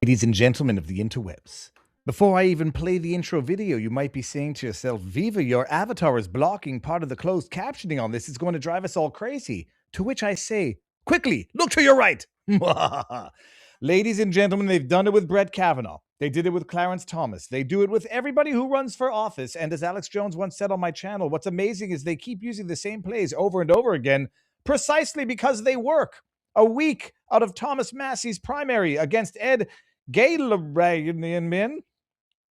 Ladies and gentlemen of the interwebs, before I even play the intro video, you might be saying to yourself, Viva, your avatar is blocking part of the closed captioning on this. It's going to drive us all crazy. To which I say, quickly, look to your right. Ladies and gentlemen, they've done it with Brett Kavanaugh. They did it with Clarence Thomas. They do it with everybody who runs for office. And as Alex Jones once said on my channel, what's amazing is they keep using the same plays over and over again precisely because they work. A week out of Thomas Massie's primary against Ed Gayleran,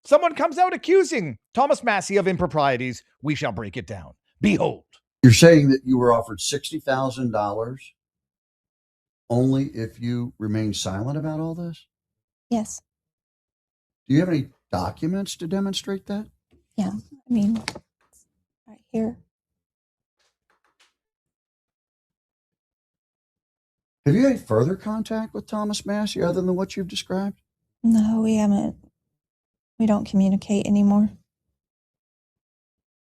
someone comes out accusing Thomas Massie of improprieties. We shall break it down. Behold. You're saying that you were offered $60,000 only if you remain silent about all this? Yes. Do you have any documents to demonstrate that? Yeah. I mean, right here. Have you had further contact with Thomas Massie other than what you've described? No, we haven't. We don't communicate anymore.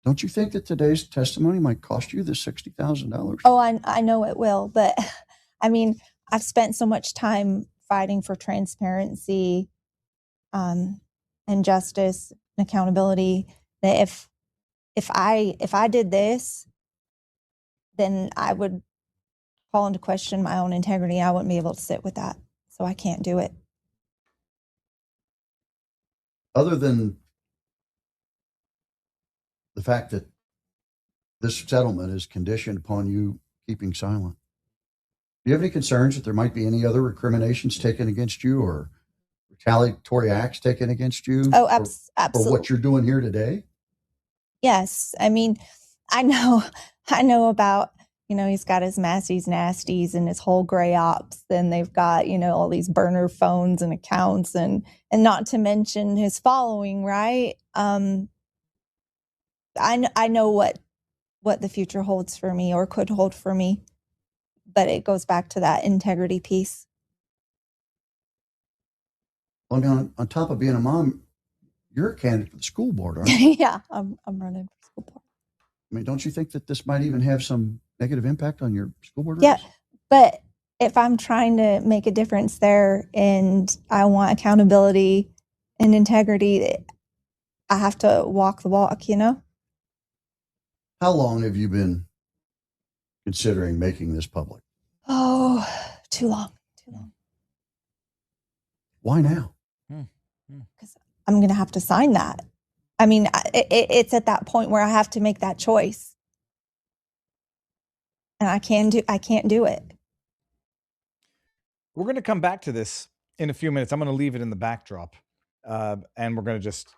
Don't you think that today's testimony might cost you the $60,000? Oh, I know it will, but I mean, I've spent so much time fighting for transparency, and justice and accountability that if I did this, then I would call into question my own integrity. I wouldn't be able to sit with that. So I can't do it. Other than the fact that this settlement is conditioned upon you keeping silent, do you have any concerns that there might be any other recriminations taken against you or retaliatory acts taken against you? Oh, absolutely. For what you're doing here today? Yes. I mean, I know about, he's got his Massie's nasties and his whole gray ops. Then they've got, all these burner phones and accounts and not to mention his following, right? I know what the future holds for me or could hold for me, but it goes back to that integrity piece. Well, now, on top of being a mom, you're a candidate for the school board, aren't you? Yeah, I'm running for school board. I mean, don't you think that this might even have some negative impact on your school board race? Yeah, but if I'm trying to make a difference there and I want accountability and integrity, I have to walk the walk, How long have you been considering making this public? Oh, too long. Why now? Because I'm going to have to sign that. I mean, it's at that point where I have to make that choice. And I can't do it. We're going to come back to this in a few minutes. I'm going to leave it in the backdrop, and we're going to just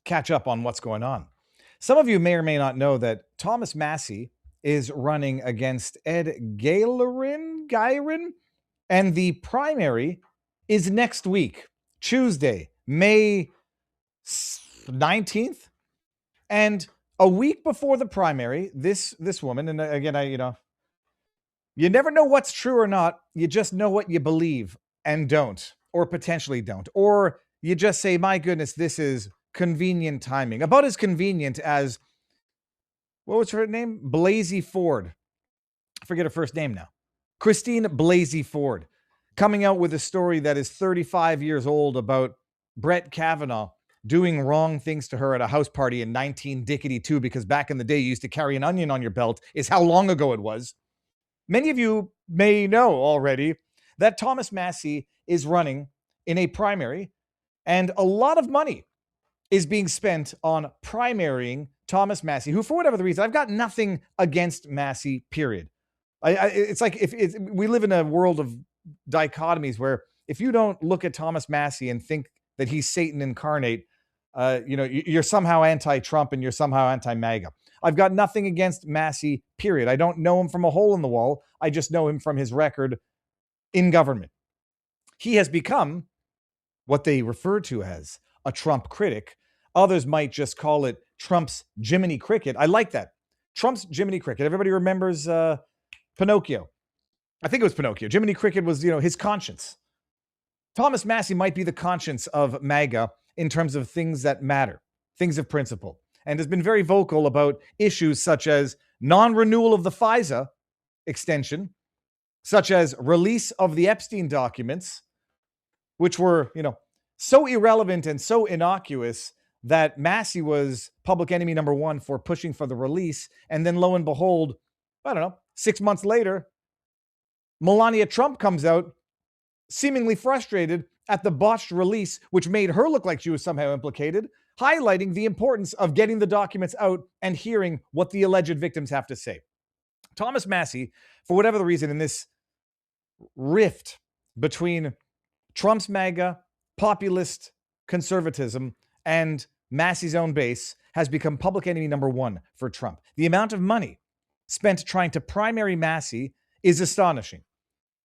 catch up on what's going on. Some of you may or may not know that Thomas Massie is running against Ed Gayleran, and the primary is next week, Tuesday, May 19th. And a week before the primary, this woman, and again, you never know what's true or not. You just know what you believe and don't, or potentially don't. Or you just say, my goodness, this is convenient timing. About as convenient as, what was her name? Blasey Ford. I forget her first name now. Christine Blasey Ford, coming out with a story that is 35 years old about Brett Kavanaugh doing wrong things to her at a house party in 1992, because back in the day, you used to carry an onion on your belt, is how long ago it was. Many of you may know already that Thomas Massie is running in a primary, and a lot of money is being spent on primarying Thomas Massie, who, for whatever the reason, I've got nothing against Massie, period. It's like we live in a world of dichotomies where if you don't look at Thomas Massie and think that he's Satan incarnate, you're somehow anti-Trump and you're somehow anti-MAGA. I've got nothing against Massie, period. I don't know him from a hole in the wall. I just know him from his record in government. He has become what they refer to as a Trump critic. Others might just call it Trump's Jiminy Cricket. I like that. Trump's Jiminy Cricket. Everybody remembers Pinocchio. I think it was Pinocchio. Jiminy Cricket was, his conscience. Thomas Massie might be the conscience of MAGA in terms of things that matter, things of principle, and has been very vocal about issues such as non-renewal of the FISA extension, such as release of the Epstein documents, which were, so irrelevant and so innocuous that Massie was public enemy number one for pushing for the release. And then lo and behold, I don't know, 6 months later, Melania Trump comes out seemingly frustrated at the botched release, which made her look like she was somehow implicated, highlighting the importance of getting the documents out and hearing what the alleged victims have to say. Thomas Massie, for whatever the reason, in this rift between Trump's MAGA, populist conservatism, and Massie's own base, has become public enemy number one for Trump. The amount of money spent trying to primary Massie is astonishing.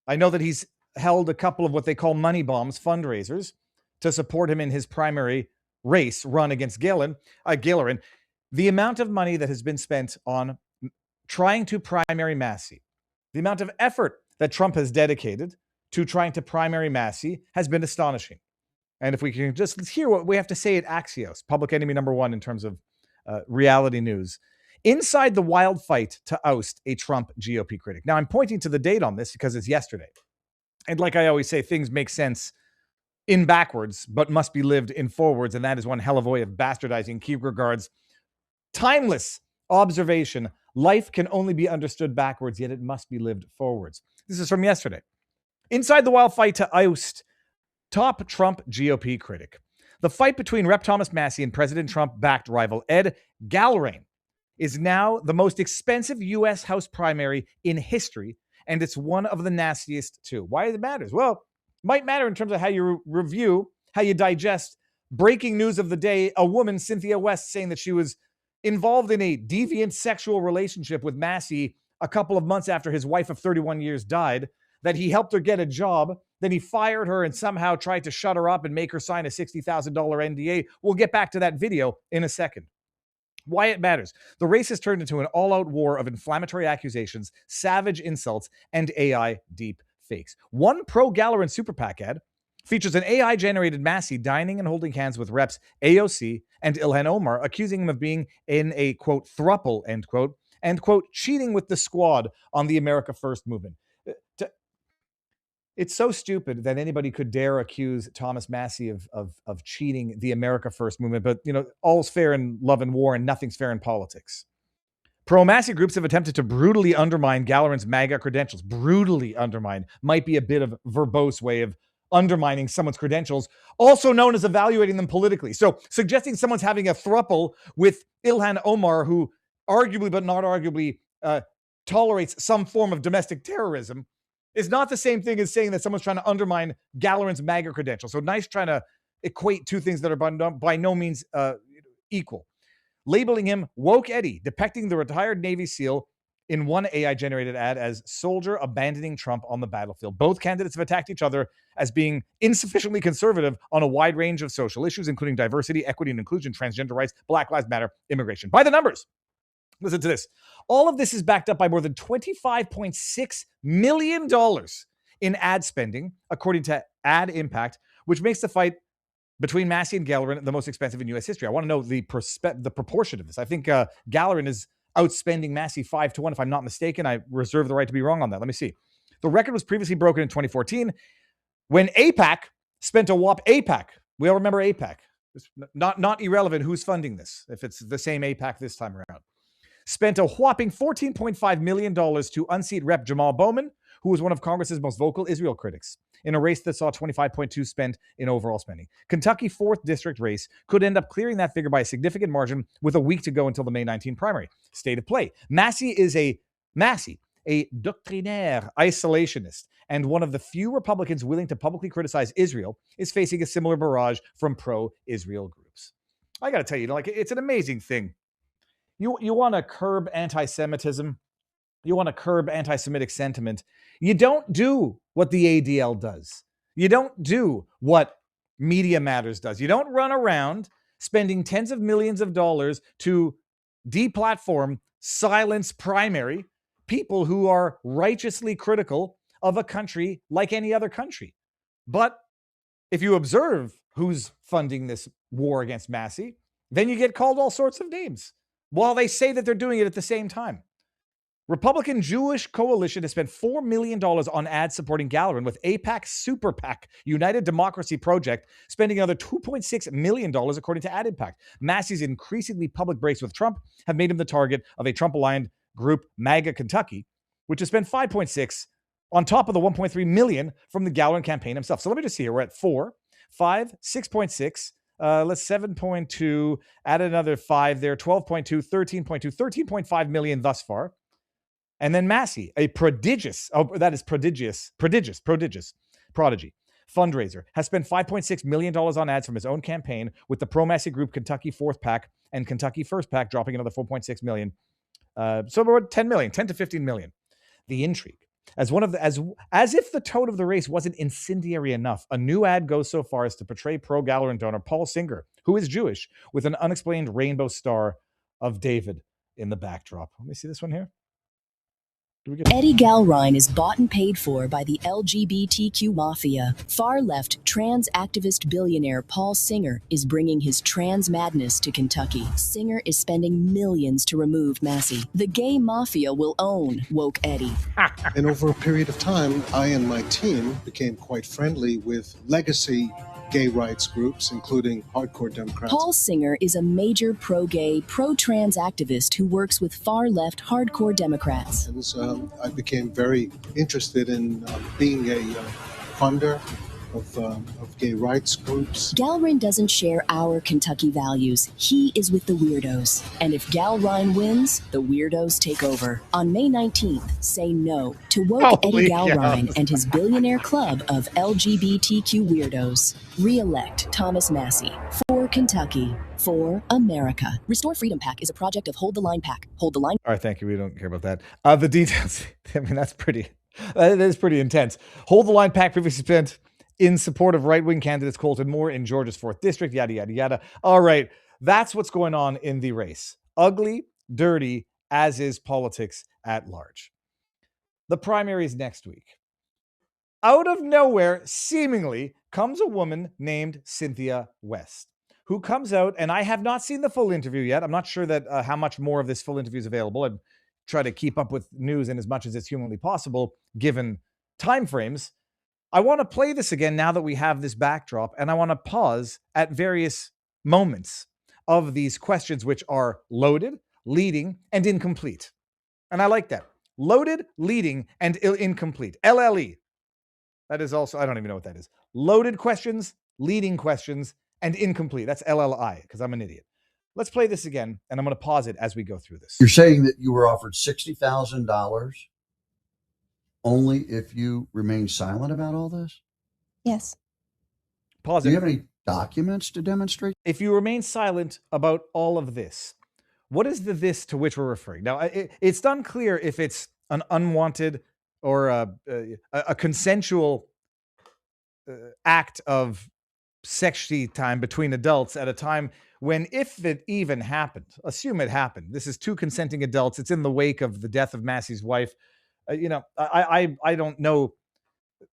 I know that he's held a couple of what they call money bombs, fundraisers, to support him in his primary race run against Gillerin. The amount of money that has been spent on trying to primary Massie, the amount of effort that Trump has dedicated to trying to primary Massie has been astonishing. And if we can just hear what we have to say at Axios, public enemy number one in terms of reality news, inside the wild fight to oust a Trump GOP critic. Now, I'm pointing to the date on this because it's yesterday. And like I always say, things make sense in backwards, but must be lived in forwards. And that is one hell of a way of bastardizing Kierkegaard's timeless observation. Life can only be understood backwards, yet it must be lived forwards. This is from yesterday. Inside the wild fight to oust top Trump GOP critic. The fight between Rep. Thomas Massie and President Trump-backed rival Ed Gallurain is now the most expensive U.S. House primary in history, and it's one of the nastiest too. Why it matters? Well, it might matter in terms of how you review, how you digest breaking news of the day, a woman, Cynthia West, saying that she was involved in a deviant sexual relationship with Massie a couple of months after his wife of 31 years died, that he helped her get a job, then he fired her and somehow tried to shut her up and make her sign a $60,000 NDA. We'll get back to that video in a second. Why it matters. The race has turned into an all-out war of inflammatory accusations, savage insults, and AI deep fakes. One pro-Gallurain super PAC ad features an AI-generated Massie dining and holding hands with reps AOC and Ilhan Omar, accusing him of being in a, quote, throuple, end quote, and, quote, cheating with the squad on the America First movement. It's so stupid that anybody could dare accuse Thomas Massie of cheating the America First movement, but, all's fair in love and war and nothing's fair in politics. Pro-Massie groups have attempted to brutally undermine Gallurain's MAGA credentials. Brutally undermine might be a bit of a verbose way of undermining someone's credentials, also known as evaluating them politically. So suggesting someone's having a throuple with Ilhan Omar, who arguably but not arguably tolerates some form of domestic terrorism, is not the same thing as saying that someone's trying to undermine Gallurain's MAGA credentials. So nice trying to equate two things that are by no means equal. Labeling him Woke Eddie, depicting the retired Navy SEAL in one AI-generated ad as soldier abandoning Trump on the battlefield. Both candidates have attacked each other as being insufficiently conservative on a wide range of social issues, including diversity, equity and inclusion, transgender rights, Black Lives Matter, immigration. By the numbers. Listen to this. All of this is backed up by more than $25.6 million in ad spending, according to Ad Impact, which makes the fight between Massie and Gallurain the most expensive in U.S. history. I want to know the proportion of this. I think Gallurain is outspending Massie 5-1, if I'm not mistaken. I reserve the right to be wrong on that. Let me see. The record was previously broken in 2014 when AIPAC spent a whop. AIPAC, we all remember AIPAC. It's not irrelevant who's funding this, if it's the same AIPAC this time around. Spent a whopping $14.5 million to unseat Rep. Jamal Bowman, who was one of Congress's most vocal Israel critics, in a race that saw $25.2 spent in overall spending. Kentucky 4th District race could end up clearing that figure by a significant margin with a week to go until the May 19 primary. State of play. Massie, a doctrinaire isolationist and one of the few Republicans willing to publicly criticize Israel, is facing a similar barrage from pro-Israel groups. I got to tell you, it's an amazing thing. You want to curb anti-Semitism. You want to curb anti-Semitic sentiment. You don't do what the ADL does. You don't do what Media Matters does. You don't run around spending tens of millions of dollars to deplatform, silence, primary people who are righteously critical of a country like any other country. But if you observe who's funding this war against Massie, then you get called all sorts of names while they say that they're doing it at the same time. Republican Jewish Coalition has spent $4 million on ads supporting Gallagher, with AIPAC Super PAC United Democracy Project spending another $2.6 million, according to Ad Impact. Massie's increasingly public breaks with Trump have made him the target of a Trump-aligned group, MAGA Kentucky, which has spent $5.6 on top of the $1.3 million from the Gallagher campaign himself. So let me just see here. We're at 4, 5, 6.6. Let's 7.2, add another 5 there, 12.2, 13.2, 13.5 million thus far. And then Massie, a prodigy fundraiser, has spent $5.6 million on ads from his own campaign, with the pro-Massie group Kentucky Fourth PAC and Kentucky First PAC dropping another $4.6 million. So we're at 10 million, 10 to 15 million. The intrigue. As if the tone of the race wasn't incendiary enough, a new ad goes so far as to portray pro-Gallagher donor Paul Singer, who is Jewish, with an unexplained rainbow star of David in the backdrop. Let me see this one here. Eddie Galrine is bought and paid for by the LGBTQ mafia. Far-left trans activist billionaire Paul Singer is bringing his trans madness to Kentucky. Singer is spending millions to remove Massie. The gay mafia will own woke Eddie. And over a period of time, I and my team became quite friendly with legacy gay rights groups, including hardcore Democrats. Paul Singer is a major pro-gay, pro-trans activist who works with far-left hardcore Democrats. And so I became very interested in being a funder of gay rights groups. Galrine doesn't share our Kentucky values. He is with the weirdos. And if Galrine wins, the weirdos take over. On May 19th, say no to woke Eddie Galrine and his billionaire club of LGBTQ weirdos. Re-elect Thomas Massie. For Kentucky. For America. Restore Freedom PAC is a project of Hold the Line PAC. Hold the Line. All right, thank you. We don't care about that. The details. I mean, that is pretty intense. Hold the Line PAC previously spent in support of right-wing candidates Colton Moore in Georgia's 4th District, yada, yada, yada. All right, that's what's going on in the race. Ugly, dirty, as is politics at large. The primaries next week. Out of nowhere, seemingly, comes a woman named Cynthia West, who comes out, and I have not seen the full interview yet. I'm not sure that how much more of this full interview is available. I try to keep up with news in as much as it's humanly possible, given timeframes. I want to play this again now that we have this backdrop, and I want to pause at various moments of these questions, which are loaded, leading, and incomplete. And I like that. Loaded, leading, and incomplete. LLE. That is also, I don't even know what that is. Loaded questions, leading questions, and incomplete. That's LLI, because I'm an idiot. Let's play this again, and I'm going to pause it as we go through this. You're saying that you were offered $60,000 only if you remain silent about all this? Yes. Pause it. Do you have any documents to demonstrate? If you remain silent about all of this, what is the this to which we're referring? Now, it's unclear if it's an unwanted or a consensual act of sexy time between adults at a time when, if it even happened, assume it happened. This is two consenting adults. It's in the wake of the death of Massie's wife. I don't know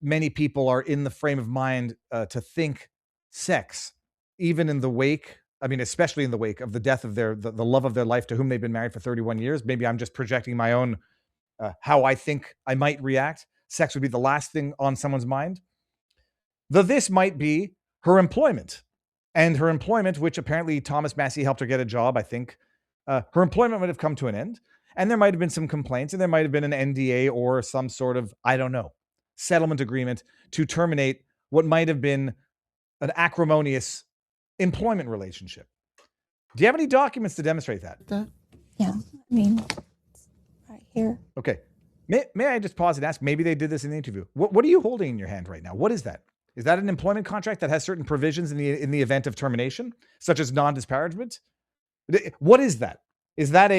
many people are in the frame of mind to think sex, even in the wake. I mean, especially in the wake of the death of the love of their life, to whom they've been married for 31 years. Maybe I'm just projecting my own, how I think I might react. Sex would be the last thing on someone's mind. This might be her employment, and her employment, which apparently Thomas Massie helped her get a job. I think her employment would have come to an end. And there might have been some complaints, and there might have been an NDA or some sort of, I don't know, settlement agreement to terminate what might have been an acrimonious employment relationship. Do you have any documents to demonstrate that? Yeah, I mean, it's right here. Okay. May I just pause and ask, maybe they did this in the interview. What are you holding in your hand right now? What is that? Is that an employment contract that has certain provisions in the event of termination, such as non-disparagement? What is that? Is that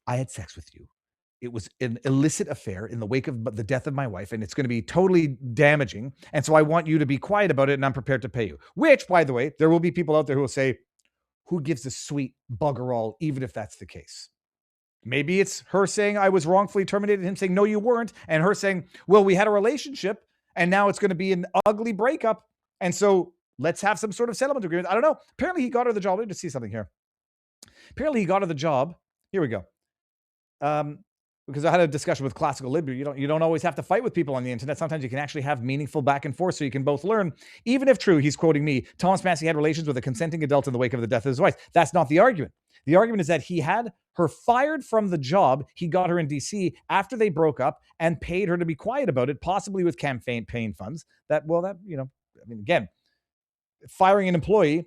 I had sex with you. It was an illicit affair in the wake of the death of my wife, and it's going to be totally damaging. And so I want you to be quiet about it, and I'm prepared to pay you. Which, by the way, there will be people out there who will say, who gives a sweet bugger all, even if that's the case? Maybe it's her saying I was wrongfully terminated, him saying, no, you weren't. And her saying, well, we had a relationship, and now it's going to be an ugly breakup. And so let's have some sort of settlement agreement. I don't know. Apparently he got her the job. Let me just see something here. Apparently he got her the job. Here we go. because I had a discussion with classical liberty. You don't always have to fight with people on the internet. Sometimes you can actually have meaningful back and forth so you can both learn. Even if true, he's quoting me, Thomas Massie had relations with a consenting adult in the wake of the death of his wife. That's not the argument. The argument is that he had her fired from the job. He got her in DC after they broke up and paid her to be quiet about it, possibly with campaign funds. Again, firing an employee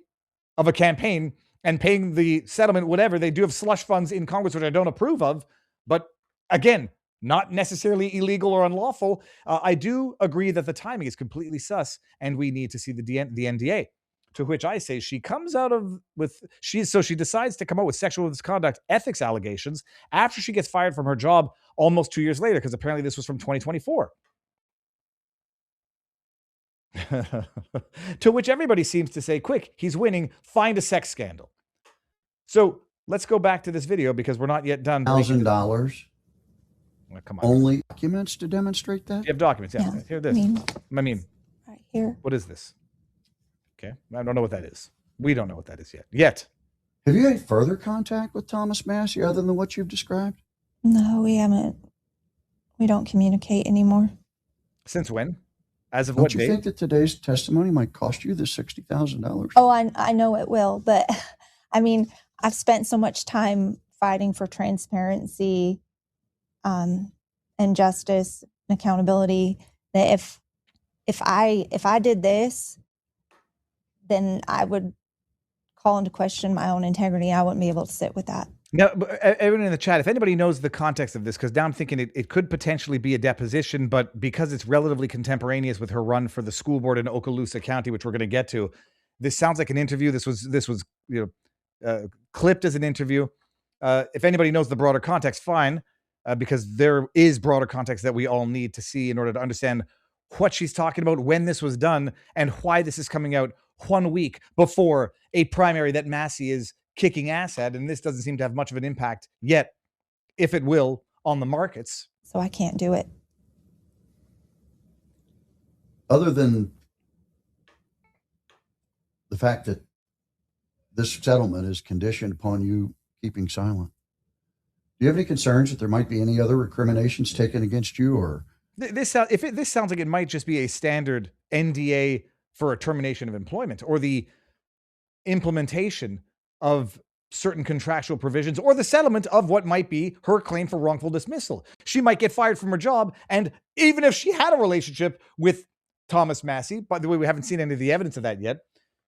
of a campaign and paying the settlement, whatever. They do have slush funds in Congress, which I don't approve of, but again, not necessarily illegal or unlawful. I do agree that the timing is completely sus and we need to see the NDA. To which I say she decides to come out with sexual misconduct ethics allegations after she gets fired from her job almost 2 years later, because apparently this was from 2024. To which everybody seems to say, quick, he's winning, find a sex scandal. So let's go back to this video because we're not yet done. $1,000. Come on. Only documents to demonstrate that? You have documents, yeah. Here, this. I mean, right here. What is this? Okay, I don't know what that is. We don't know what that is yet. Have you had further contact with Thomas Massie other than what you've described? No, we haven't. We don't communicate anymore. Since when? As of Don't what you date? think that today's testimony might cost you the $60,000? Oh, I know it will, but I mean, I've spent so much time fighting for transparency, and justice and accountability that if I did this, then I would call into question my own integrity. I wouldn't be able to sit with that. Now, everyone in the chat, if anybody knows the context of this, because now I'm thinking it could potentially be a deposition, but because it's relatively contemporaneous with her run for the school board in Okaloosa County, which we're going to get to, this sounds like an interview. This was clipped as an interview. If anybody knows the broader context, fine, because there is broader context that we all need to see in order to understand what she's talking about, when this was done, and why this is coming out 1 week before a primary that Massie is kicking ass at, and this doesn't seem to have much of an impact yet, if it will, on the markets. So I can't do it. Other than the fact that this settlement is conditioned upon you keeping silent, do you have any concerns that there might be any other recriminations taken against you? Or this sounds like it might just be a standard NDA for a termination of employment, or the implementation of certain contractual provisions, or the settlement of what might be her claim for wrongful dismissal. She might get fired from her job, and even if she had a relationship with Thomas Massie, by the way, we haven't seen any of the evidence of that yet,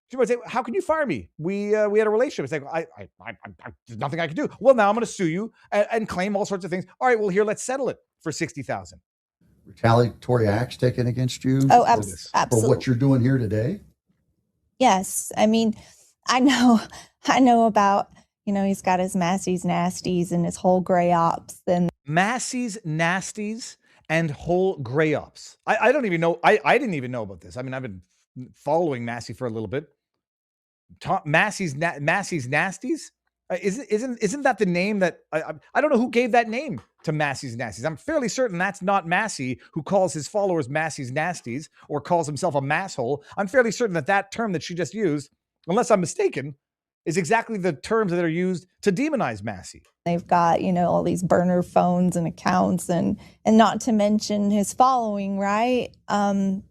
she might say, how can you fire me? We had a relationship. It's like, there's nothing I can do. Well, now I'm going to sue you and claim all sorts of things. All right, well, here, let's settle it for $60,000. retaliatory acts taken against you? Oh, for absolutely. what you're doing here today? Yes. I mean, I know about, he's got his Massie's nasties and his whole gray ops and Massie's nasties and whole gray ops. I don't even know. I didn't even know about this. I mean, I've been following Massie for a little bit. Massie's nasties. Isn't that the name that I don't know who gave that name to Massie's nasties? I'm fairly certain that's not Massie who calls his followers Massie's nasties or calls himself a masshole. I'm fairly certain that term that she just used, unless I'm mistaken, is exactly the terms that are used to demonize Massie. they've got, all these burner phones and accounts and not to mention his following, right? I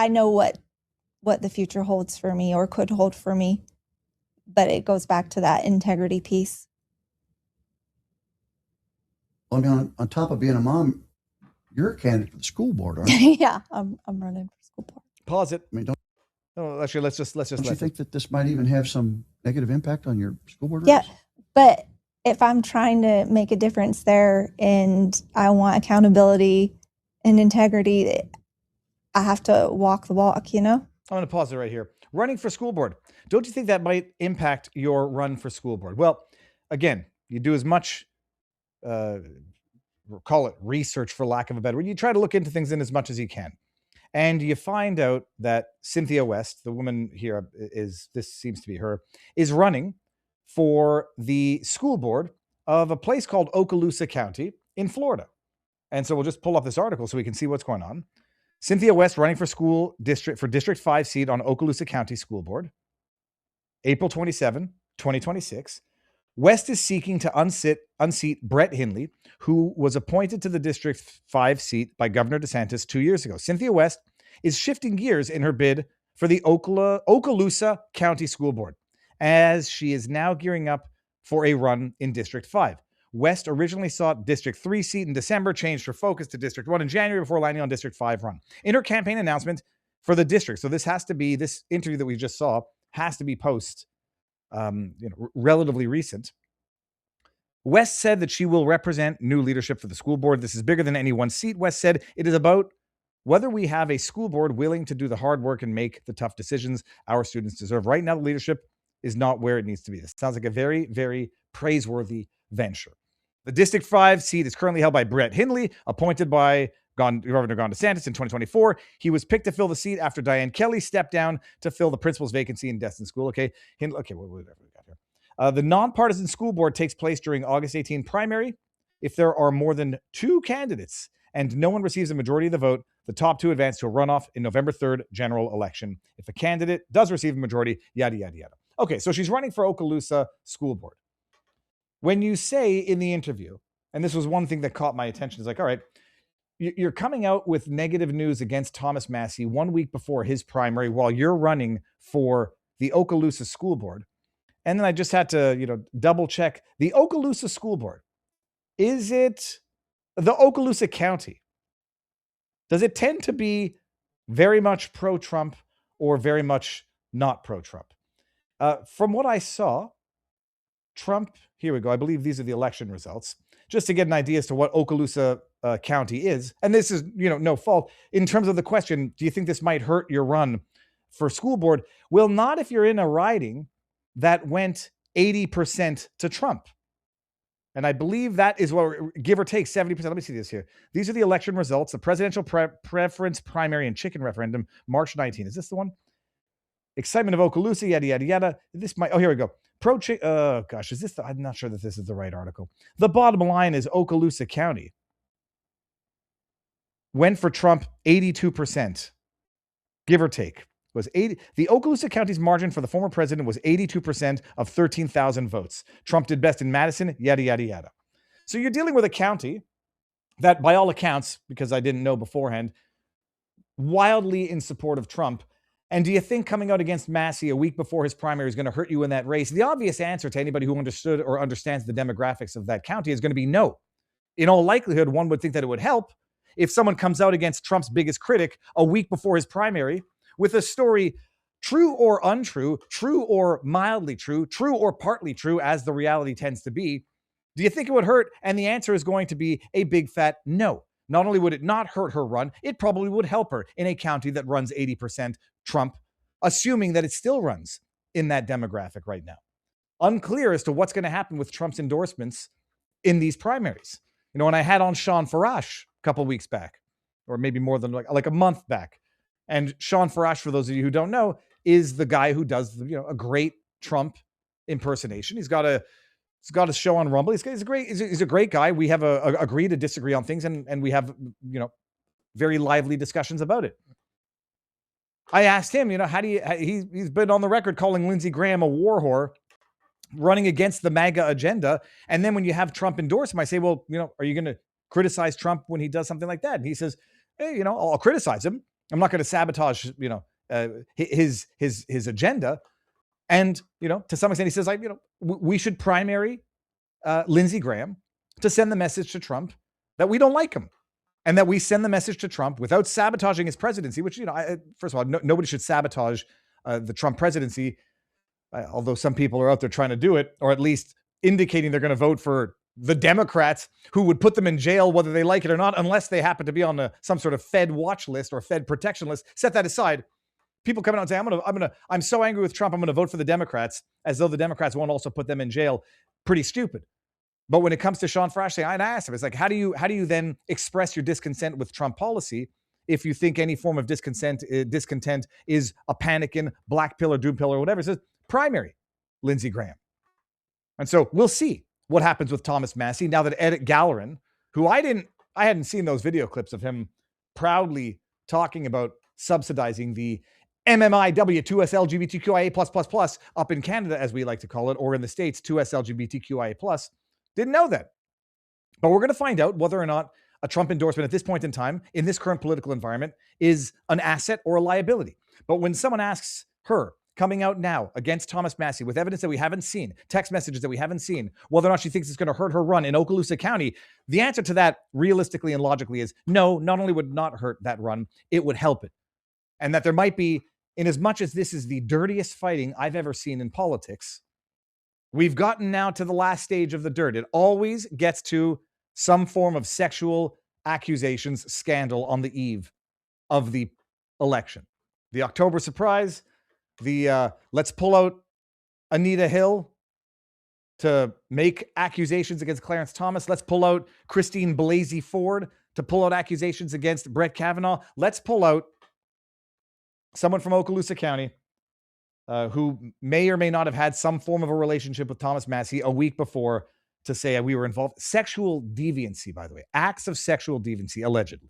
know what the future holds for me or could hold for me, but it goes back to that integrity piece. Well, I mean, on top of being a mom, you're a candidate for the school board, aren't you? Yeah, I'm running for school board. Pause it. I mean, Actually, let's just don't you think that this might even have some negative impact on your school board Yeah, race? but if I'm trying to make a difference there and I want accountability and integrity, I have to walk the walk, I'm going to pause it right here. Running for school board. Don't you think that might impact your run for school board? Well, again, you do as much, call it research for lack of a better word. You try to look into things in as much as you can. And you find out that Cynthia West, the woman here this seems to be her, is running for the school board of a place called Okaloosa County in Florida. And so we'll just pull up this article so we can see what's going on. Cynthia West running for District 5 seat on Okaloosa County School Board, April 27, 2026. West is seeking to unseat Brett Hindley, who was appointed to the District 5 seat by Governor DeSantis 2 years ago. Cynthia West is shifting gears in her bid for the Okaloosa County School Board, as she is now gearing up for a run in District 5. West originally sought District 3 seat in December, changed her focus to District 1 in January before landing on District 5 run. In her campaign announcement for the district, so this interview that we just saw has to be post, relatively recent. West said that she will represent new leadership for the school board. This is bigger than any one seat. West said it is about whether we have a school board willing to do the hard work and make the tough decisions our students deserve. Right now, the leadership is not where it needs to be. This sounds like a very, very praiseworthy venture. The District 5 seat is currently held by Brett Hindley, appointed by Governor DeSantis in 2024. He was picked to fill the seat after Diane Kelly stepped down to fill the principal's vacancy in Destin School. Okay, whatever we got here. The nonpartisan school board takes place during August 18 primary. If there are more than 2 candidates and no one receives a majority of the vote, the top 2 advance to a runoff in November 3rd general election. If a candidate does receive a majority, yada, yada, yada. Okay, so she's running for Okaloosa School Board. When you say in the interview, and this was one thing that caught my attention, is like, all right, you're coming out with negative news against Thomas Massie 1 week before his primary while you're running for the Okaloosa School Board. And then I just had to, double check the Okaloosa School Board. Is it the Okaloosa County? Does it tend to be very much pro-Trump or very much not pro-Trump? From what I saw, Trump, here we go. I believe these are the election results. Just to get an idea as to what Okaloosa County is. And this is, no fault. In terms of the question, do you think this might hurt your run for school board? Well, not if you're in a riding that went 80% to Trump. And I believe that is what, give or take 70%. Let me see this here. These are the election results. The presidential preference primary and chicken referendum, March 19. Is this the one? Excitement of Okaloosa, yada, yada, yada. This might, here we go. Is this I'm not sure that this is the right article. The bottom line is Okaloosa County went for Trump 82%, give or take. Was 80. The Okaloosa County's margin for the former president was 82% of 13,000 votes. Trump did best in Madison, yada, yada, yada. So you're dealing with a county that, by all accounts, because I didn't know beforehand, wildly in support of Trump. And do you think coming out against Massie a week before his primary is going to hurt you in that race? The obvious answer to anybody who understood or understands the demographics of that county is going to be no. In all likelihood, one would think that it would help if someone comes out against Trump's biggest critic a week before his primary with a story, true or untrue, true or mildly true, true or partly true, as the reality tends to be. Do you think it would hurt? And the answer is going to be a big fat no. Not only would it not hurt her run, it probably would help her in a county that runs 80% Trump, assuming that it still runs in that demographic right now. Unclear as to what's going to happen with Trump's endorsements in these primaries. And I had on Sean Farash a couple weeks back, or maybe more than like a month back. And Sean Farash, for those of you who don't know, is the guy who does a great Trump impersonation. He's got a show on Rumble. He's a great guy. We have agree to disagree on things, and we have very lively discussions about it. I asked him, he's been on the record calling Lindsey Graham a war whore, running against the MAGA agenda. And then when you have Trump endorse him, I say, well, are you going to criticize Trump when he does something like that? And he says, hey, I'll criticize him. I'm not going to sabotage, his agenda. And, to some extent, he says, we should primary Lindsey Graham to send the message to Trump that we don't like him, and that we send the message to Trump without sabotaging his presidency, which, first of all, nobody should sabotage the Trump presidency, although some people are out there trying to do it, or at least indicating they're going to vote for the Democrats who would put them in jail whether they like it or not, unless they happen to be on some sort of Fed watch list or Fed protection list. Set that aside. People come out and say, I'm so angry with Trump, I'm going to vote for the Democrats, as though the Democrats won't also put them in jail. Pretty stupid. But when it comes to Sean Farash, I asked him, it's like, how do you then express your discontent with Trump policy if you think any form of discontent is a panicking black pill or doom pill or whatever? It says primary Lindsey Graham. And so we'll see what happens with Thomas Massie now that Ed Gallerin, who I hadn't seen those video clips of him proudly talking about subsidizing the MMIW, 2SLGBTQIA+++, up in Canada, as we like to call it, or in the States, 2SLGBTQIA+, didn't know that. But we're going to find out whether or not a Trump endorsement at this point in time, in this current political environment, is an asset or a liability. But when someone asks her, coming out now against Thomas Massie with evidence that we haven't seen, text messages that we haven't seen, whether or not she thinks it's going to hurt her run in Okaloosa County, the answer to that realistically and logically is no, not only would it not hurt that run, it would help it. And that there might be, in as much as this is the dirtiest fighting I've ever seen in politics, we've gotten now to the last stage of the dirt. It always gets to some form of sexual accusations, scandal on the eve of the election. The October surprise, the let's pull out Anita Hill to make accusations against Clarence Thomas. Let's pull out Christine Blasey Ford to pull out accusations against Brett Kavanaugh. Let's pull out someone from Okaloosa County who may or may not have had some form of a relationship with Thomas Massie a week before to say we were involved. Sexual deviancy, by the way. Acts of sexual deviancy, allegedly.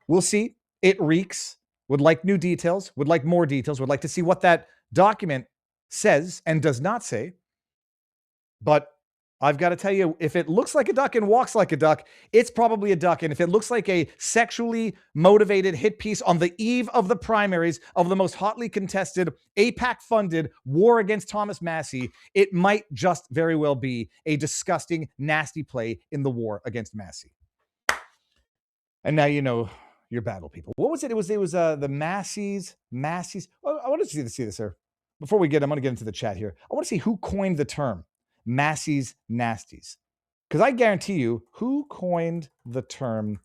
We'll see. It reeks. Would like new details. Would like more details. Would like to see what that document says and does not say. But I've got to tell you, if it looks like a duck and walks like a duck, it's probably a duck. And if it looks like a sexually motivated hit piece on the eve of the primaries of the most hotly contested, AIPAC-funded war against Thomas Massie, it might just very well be a disgusting, nasty play in the war against Massie. And now you know your battle, people. What was it? It was the Massies. Oh, I want to see this here. Before I'm going to get into the chat here. I want to see who coined the term Massie's nasties. Because I guarantee you, who coined the term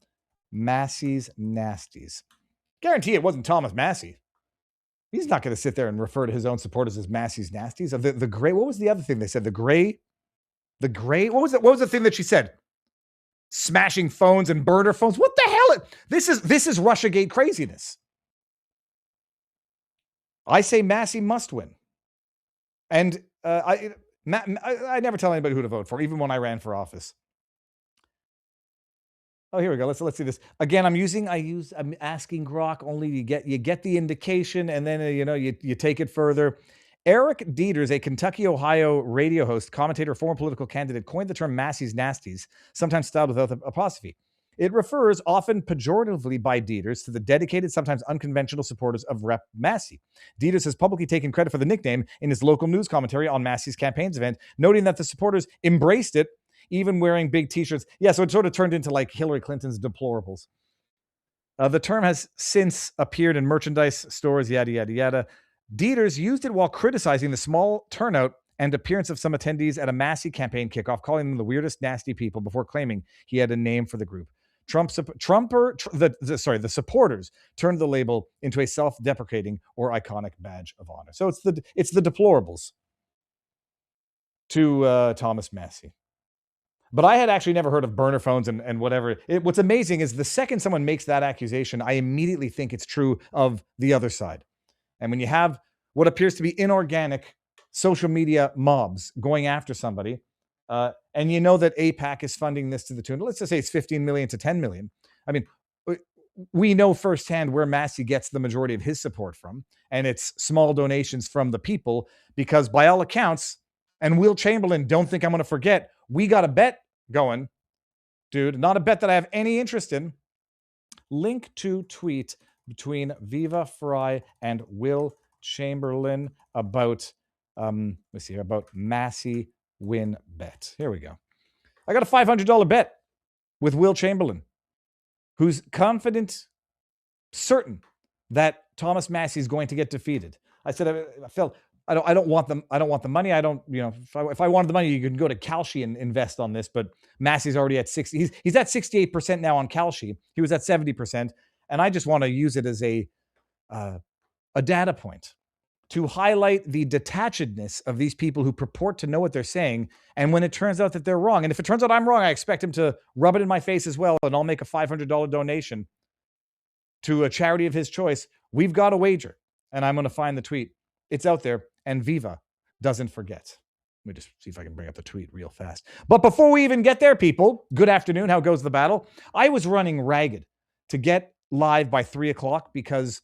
Massie's nasties? Guarantee it wasn't Thomas Massie. He's not going to sit there and refer to his own supporters as Massie's nasties. The gray, what was the other thing they said? The gray, what was the thing that she said? Smashing phones and burner phones. What the hell? This is Russiagate craziness. I say Massie must win. And I never tell anybody who to vote for, even when I ran for office. Oh, here we go. Let's see this again. I'm asking Grok only. You get the indication, and then you take it further. Eric Dieters, a Kentucky, Ohio radio host, commentator, former political candidate, coined the term Massie's nasties, sometimes styled without the apostrophe. It refers, often pejoratively by Dieters, to the dedicated, sometimes unconventional supporters of Rep. Massie. Dieters has publicly taken credit for the nickname in his local news commentary on Massie's campaign's event, noting that the supporters embraced it, even wearing big T-shirts. Yeah, so it sort of turned into like Hillary Clinton's deplorables. The term has since appeared in merchandise stores, yada, yada, yada. Dieters used it while criticizing the small turnout and appearance of some attendees at a Massie campaign kickoff, calling them the weirdest, nasty people before claiming he had a name for the group. The supporters turned the label into a self-deprecating or iconic badge of honor. So it's the deplorables to Thomas Massie. But I had actually never heard of burner phones and whatever. What's amazing is the second someone makes that accusation, I immediately think it's true of the other side. And when you have what appears to be inorganic social media mobs going after somebody, and you know that AIPAC is funding this to the tune, let's just say it's 15 million to 10 million. I mean, we know firsthand where Massie gets the majority of his support from, and it's small donations from the people, because by all accounts, and Will Chamberlain, don't think I'm going to forget, we got a bet going, dude, not a bet that I have any interest in. Link to tweet between Viva Fry and Will Chamberlain about about Massie win bet. Here we go. I got a $500 bet with Will Chamberlain, who's confident, certain that Thomas Massie is going to get defeated. I said, I felt I don't want them. I don't want the money. I don't, if I wanted the money, you can go to Kalshi and invest on this. But Massie's already at 60. He's at 68% now on Kalshi. He was at 70%. And I just want to use it as a data point to highlight the detachedness of these people who purport to know what they're saying. And when it turns out that they're wrong, and if it turns out I'm wrong, I expect him to rub it in my face as well. And I'll make a $500 donation to a charity of his choice. We've got a wager, and I'm going to find the tweet. It's out there, and Viva doesn't forget. Let me just see if I can bring up the tweet real fast. But before we even get there, people, good afternoon. How goes the battle? I was running ragged to get live by 3 o'clock because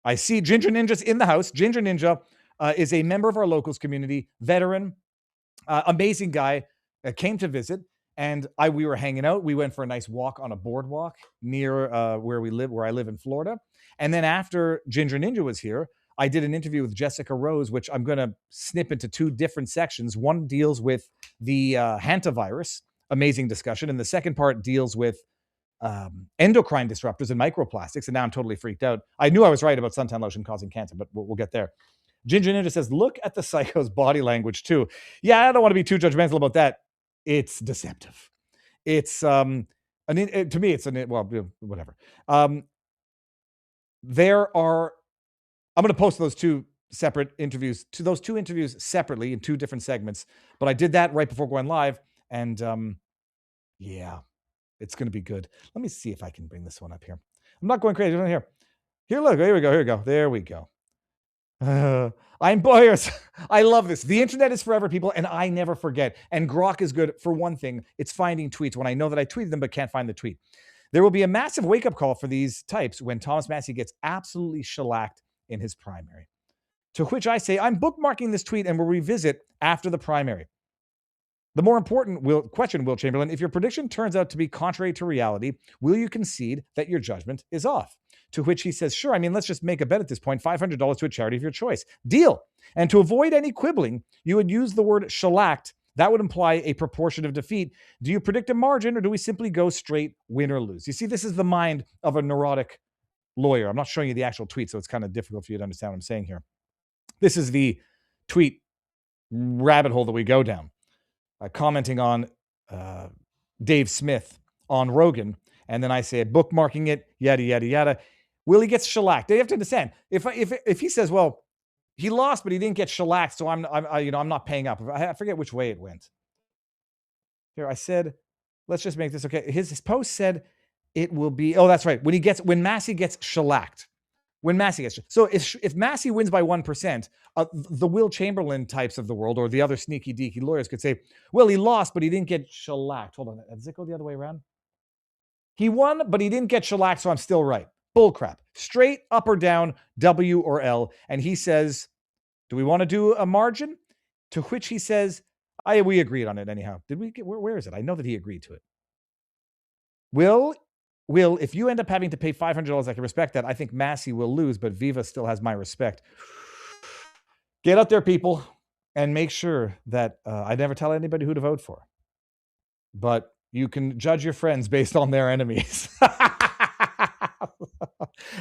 I see Ginger Ninja's in the house. Ginger Ninja is a member of our locals community, veteran, amazing guy, came to visit. And we were hanging out. We went for a nice walk on a boardwalk near where I live in Florida. And then after Ginger Ninja was here, I did an interview with Jessica Rose, which I'm going to snip into 2 different sections. One deals with the hantavirus, amazing discussion. And the second part deals with endocrine disruptors and microplastics. And now I'm totally freaked out. I knew I was right about suntan lotion causing cancer, but we'll get there. Ginger Ninja says, look at the psycho's body language too. Yeah, I don't want to be too judgmental about that. It's deceptive. It's to me, it's whatever. I'm going to post those 2 separate interviews, those 2 interviews separately in 2 different segments. But I did that right before going live, and yeah, it's going to be good. Let me see if I can bring this one up here. I'm not going crazy. Here, look. Here we go. There we go. I'm Boyers. I love this. The internet is forever, people, and I never forget. And Grok is good for one thing. It's finding tweets when I know that I tweeted them but can't find the tweet. There will be a massive wake-up call for these types when Thomas Massie gets absolutely shellacked in his primary. To which I say, I'm bookmarking this tweet and we'll revisit after the primary. The more important question, Will Chamberlain, if your prediction turns out to be contrary to reality, will you concede that your judgment is off? To which he says, sure, let's just make a bet at this point, $500 to a charity of your choice. Deal. And to avoid any quibbling, you would use the word shellacked. That would imply a proportion of defeat. Do you predict a margin or do we simply go straight win or lose? You see, this is the mind of a neurotic lawyer. I'm not showing you the actual tweet, so it's kind of difficult for you to understand what I'm saying here. This is the tweet rabbit hole that we go down. Commenting on Dave Smith on Rogan, and then I say bookmarking it, yada yada yada. Willie gets shellacked. They have to understand if he says, well, he lost, but he didn't get shellacked, so I'm not paying up. I forget which way it went. Here I said, let's just make this okay. His post said it will be. Oh, that's right. When Massie gets shellacked. So if Massie wins by 1%, the Will Chamberlain types of the world or the other sneaky deaky lawyers could say, well, he lost, but he didn't get shellacked. Hold on. Does it go the other way around? He won, but he didn't get shellacked, so I'm still right. Bullcrap. Straight up or down, W or L. And he says, do we want to do a margin? To which he says, we agreed on it anyhow. Did we get, where is it? I know that he agreed to it. Will, if you end up having to pay $500, I can respect that. I think Massie will lose, but Viva still has my respect. Get out there, people, and make sure that I never tell anybody who to vote for. But you can judge your friends based on their enemies.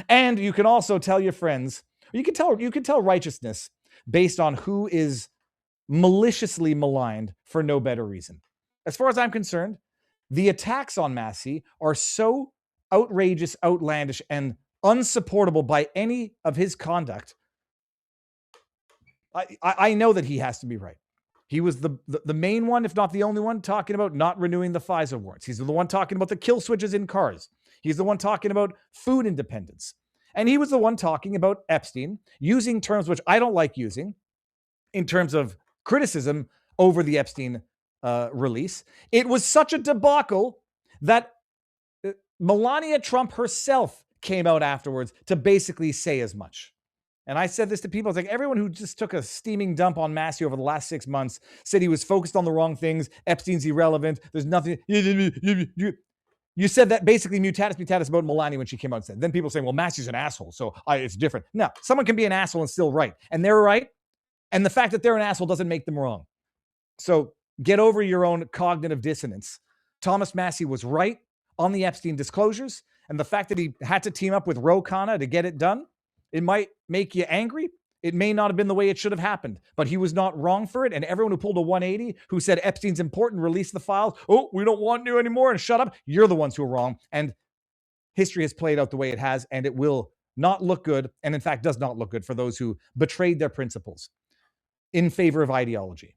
And you can also tell your friends, you can tell righteousness based on who is maliciously maligned for no better reason. As far as I'm concerned, the attacks on Massie are so outrageous, outlandish, and unsupportable by any of his conduct. I know that he has to be right. He was the main one, if not the only one, talking about not renewing the Pfizer warrants. He's the one talking about the kill switches in cars. He's the one talking about food independence. And he was the one talking about Epstein, using terms which I don't like using in terms of criticism over the Epstein release. It was such a debacle that Melania Trump herself came out afterwards to basically say as much. And I said this to people. It's like everyone who just took a steaming dump on Massie over the last 6 months said he was focused on the wrong things. Epstein's irrelevant. There's nothing. You said that basically mutatis about Melania when she came out and said. Then people saying, well, Massie's an asshole, so it's different. No, someone can be an asshole and still right. And they're right. And the fact that they're an asshole doesn't make them wrong. So get over your own cognitive dissonance. Thomas Massie was right on the Epstein disclosures. And the fact that he had to team up with Ro Khanna to get it done, it might make you angry. It may not have been the way it should have happened, but he was not wrong for it. And everyone who pulled a 180, who said Epstein's important, release the files. Oh, we don't want you anymore and shut up. You're the ones who are wrong. And history has played out the way it has, and it will not look good. And in fact, does not look good for those who betrayed their principles in favor of ideology.